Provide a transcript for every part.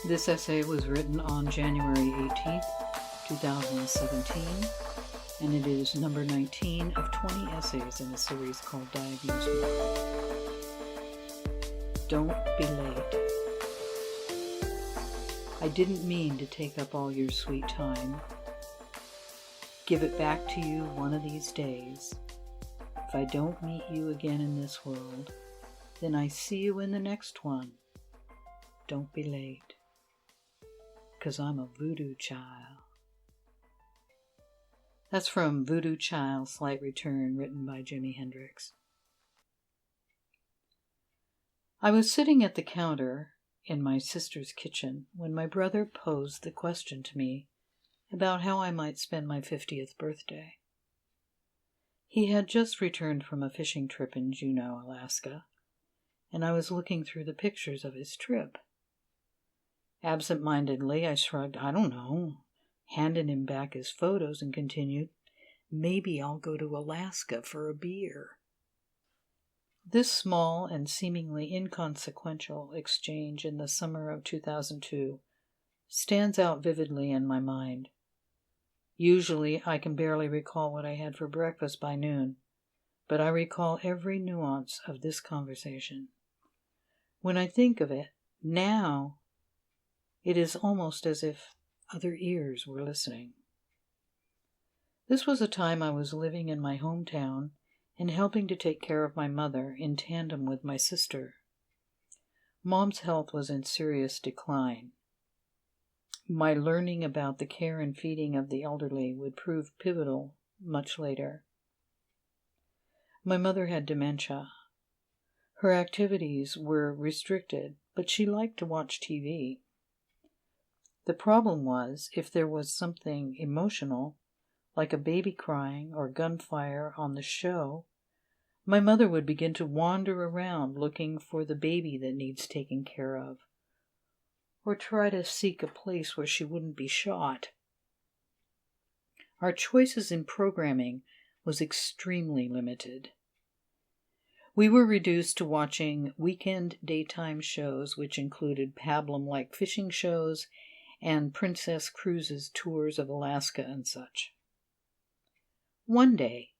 This essay was written on January 18th, 2017, and it is number 19 of 20 essays in a series called Diagnosement. Don't be late. I didn't mean to take up all your sweet time. Give it back to you one of these days. If I don't meet you again in this world, then I see you in the next one. Don't be late, 'cause I'm a voodoo child. That's from Voodoo Child, Slight Return, written by Jimi Hendrix. I was sitting at the counter in my sister's kitchen when my brother posed the question to me about how I might spend my 50th birthday. He had just returned from a fishing trip in Juneau, Alaska, and I was looking through the pictures of his trip. Absent-mindedly, I shrugged, I don't know, handed him back his photos and continued, maybe I'll go to Alaska for a beer. This small and seemingly inconsequential exchange in the summer of 2002 stands out vividly in my mind. Usually, I can barely recall what I had for breakfast by noon, but I recall every nuance of this conversation. When I think of it, now, it is almost as if other ears were listening. This was a time I was living in my hometown and helping to take care of my mother in tandem with my sister. Mom's health was in serious decline. My learning about the care and feeding of the elderly would prove pivotal much later. My mother had dementia. Her activities were restricted, but she liked to watch TV. The problem was, if there was something emotional, like a baby crying or gunfire on the show, my mother would begin to wander around looking for the baby that needs taking care of, or try to seek a place where she wouldn't be shot. Our choices in programming was extremely limited. We were reduced to watching weekend daytime shows, which included pablum-like fishing shows and Princess Cruises tours of Alaska and such. One day,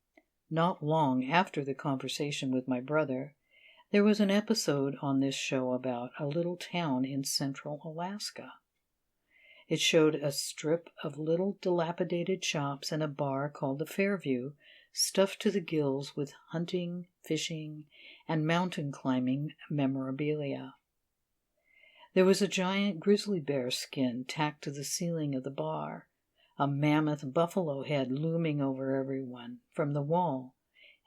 not long after the conversation with my brother, there was an episode on this show about a little town in central Alaska. It showed a strip of little dilapidated shops and a bar called the Fairview, stuffed to the gills with hunting, fishing, and mountain climbing memorabilia. There was a giant grizzly bear skin tacked to the ceiling of the bar, a mammoth buffalo head looming over everyone from the wall,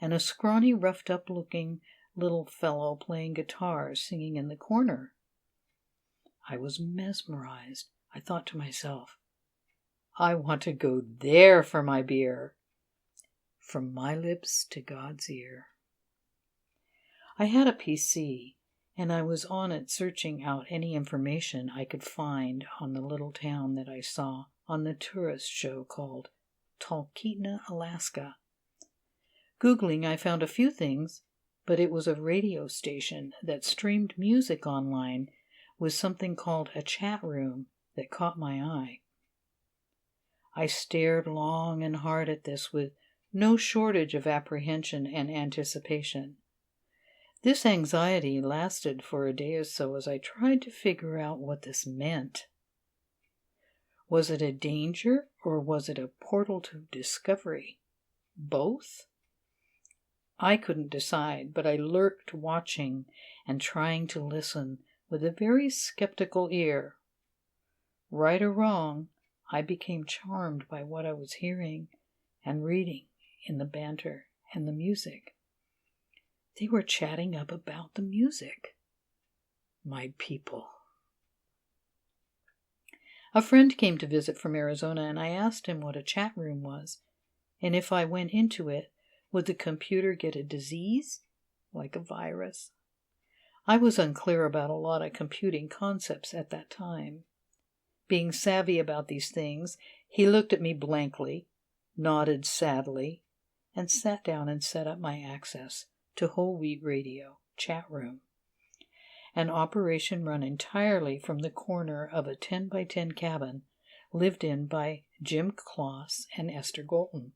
and a scrawny, roughed-up-looking little fellow playing guitar singing in the corner. I was mesmerized. I thought to myself, I want to go there for my beer. From my lips to God's ear. I had a PC, and I was on it searching out any information I could find on the little town that I saw on the tourist show called Talkeetna, Alaska. Googling, I found a few things, but it was a radio station that streamed music online with something called a chat room that caught my eye. I stared long and hard at this with no shortage of apprehension and anticipation. This anxiety lasted for a day or so as I tried to figure out what this meant. Was it a danger, or was it a portal to discovery? Both? I couldn't decide, but I lurked watching and trying to listen with a very skeptical ear. Right or wrong, I became charmed by what I was hearing and reading in the banter and the music. They were chatting up about the music. My people. A friend came to visit from Arizona, and I asked him what a chat room was, and if I went into it, would the computer get a disease, like a virus? I was unclear about a lot of computing concepts at that time. Being savvy about these things, he looked at me blankly, nodded sadly, and sat down and set up my access to Whole Wheat Radio chat room. an operation run entirely from the corner of a 10-by-10 cabin lived in by Jim Kloss and Esther Golton.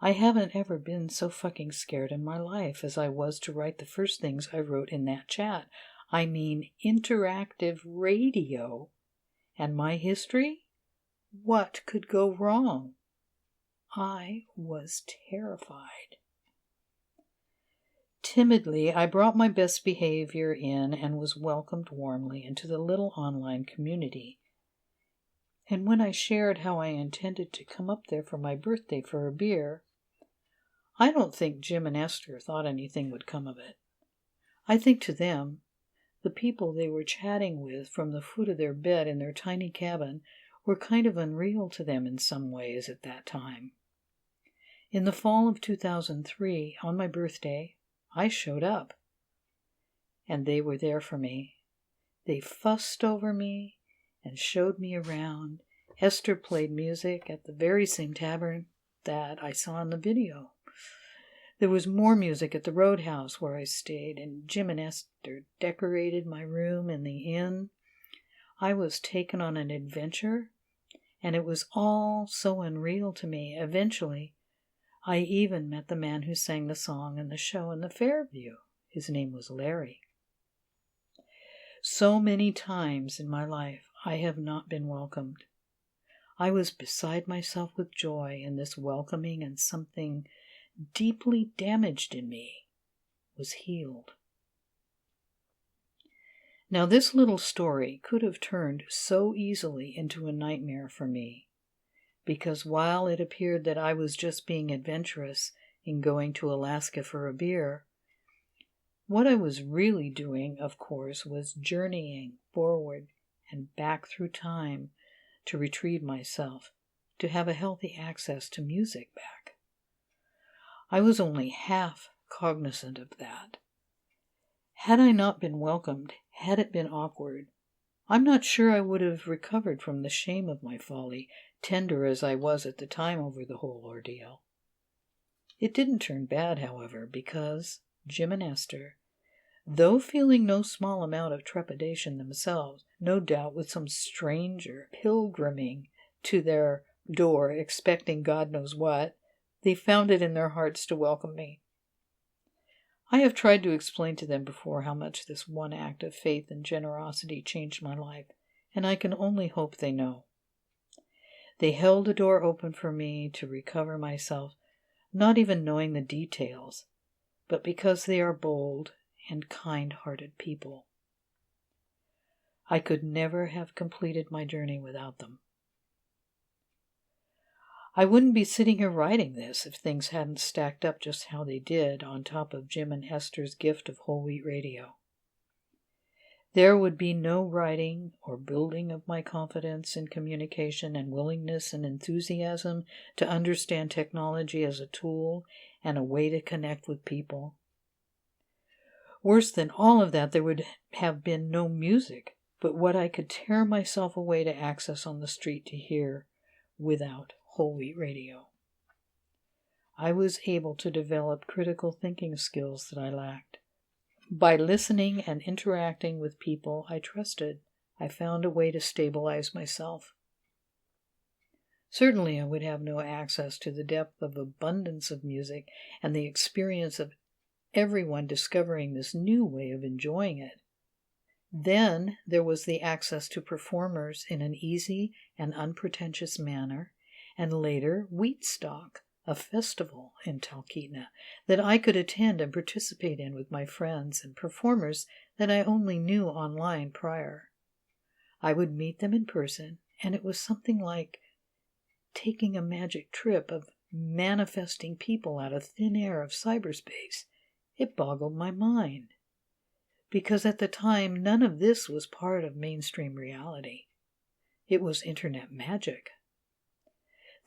I haven't ever been so fucking scared in my life as I was to write the first things I wrote in that chat. I mean, interactive radio. And my history? What could go wrong? I was terrified. Timidly, I brought my best behavior in and was welcomed warmly into the little online community. And when I shared how I intended to come up there for my birthday for a beer, I don't think Jim and Esther thought anything would come of it. I think to them, the people they were chatting with from the foot of their bed in their tiny cabin were kind of unreal to them in some ways at that time. In the fall of 2003, on my birthday, I showed up. And they were there for me. They fussed over me and showed me around. Esther played music at the very same tavern that I saw in the video. There was more music at the Roadhouse where I stayed, and Jim and Esther decorated my room in the inn. I was taken on an adventure, and it was all so unreal to me. Eventually, I even met the man who sang the song in the show in the Fairview. His name was Larry. So many times in my life, I have not been welcomed. I was beside myself with joy in this welcoming, and something deeply damaged in me was healed. Now, this little story could have turned so easily into a nightmare for me, because while it appeared that I was just being adventurous in going to Alaska for a beer, what I was really doing, of course, was journeying forward and back through time to retrieve myself, to have a healthy access to music back. I was only half cognizant of that. Had I not been welcomed, had it been awkward, I'm not sure I would have recovered from the shame of my folly, tender as I was at the time over the whole ordeal. It didn't turn bad, however, because Jim and Esther, though feeling no small amount of trepidation themselves, no doubt with some stranger pilgriming to their door expecting God knows what, they found it in their hearts to welcome me. I have tried to explain to them before how much this one act of faith and generosity changed my life, and I can only hope they know. They held the door open for me to recover myself, not even knowing the details, but because they are bold and kind-hearted people. I could never have completed my journey without them. I wouldn't be sitting here writing this if things hadn't stacked up just how they did on top of Jim and Esther's gift of whole wheat radio. There would be no writing or building of my confidence in communication and willingness and enthusiasm to understand technology as a tool and a way to connect with people. Worse than all of that, there would have been no music, but what I could tear myself away to access on the street to hear without whole wheat radio. I was able to develop critical thinking skills that I lacked. By listening and interacting with people I trusted, I found a way to stabilize myself. Certainly I would have no access to the depth of abundance of music and the experience of everyone discovering this new way of enjoying it. Then there was the access to performers in an easy and unpretentious manner, and later Wheatstock, a festival in Talkeetna that I could attend and participate in with my friends and performers that I only knew online prior. I would meet them in person, and it was something like taking a magic trip of manifesting people out of thin air of cyberspace. It boggled my mind, because at the time none of this was part of mainstream reality. It was internet magic.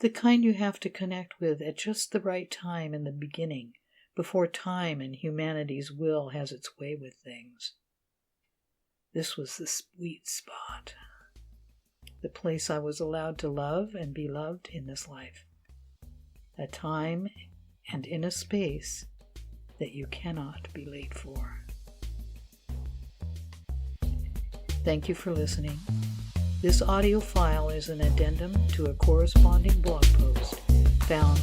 The kind you have to connect with at just the right time in the beginning, before time and humanity's will has its way with things. This was the sweet spot, the place I was allowed to love and be loved in this life, a time and in a space that you cannot be late for. Thank you for listening. This audio file is an addendum to a corresponding blog post found